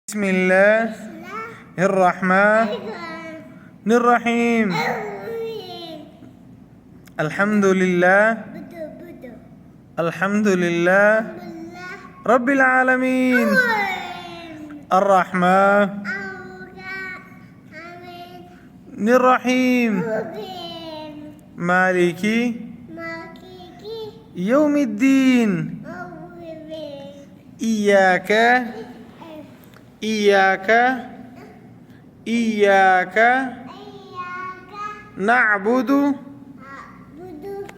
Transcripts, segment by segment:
بسم الله الرحمن الرحيم. الحمد لله الحمد لله رب العالمين. الرحمن الرحيم مالك يوم الدين. إياك إياك إياك نعبد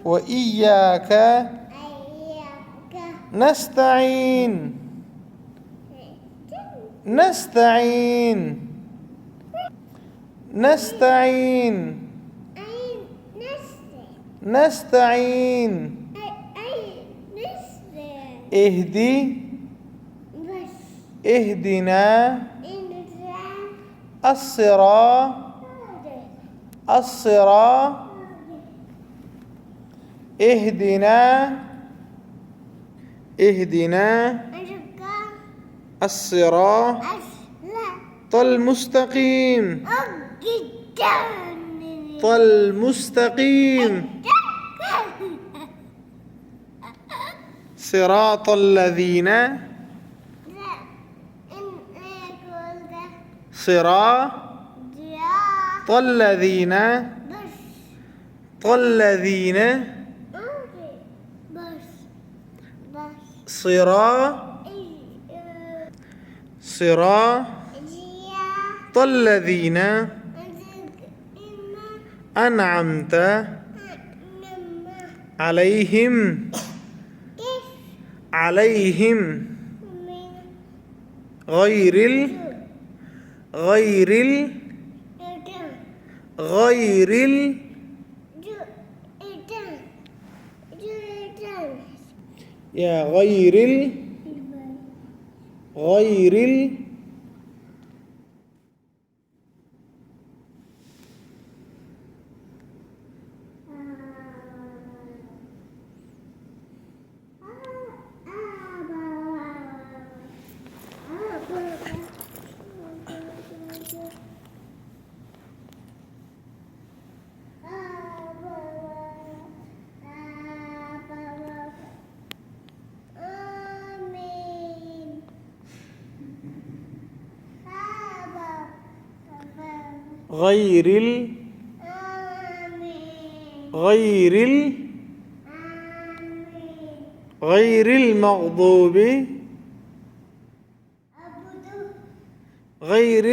وإياك نستعين نستعين نستعين نستعين اهدنا الصراط اهدنا الصراط المستقيم صراط الذين أنعمت عليهم غير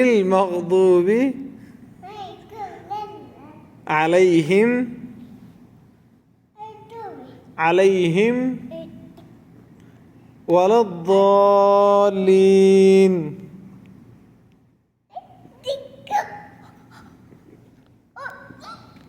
المغضوب عليهم ولا الضالين.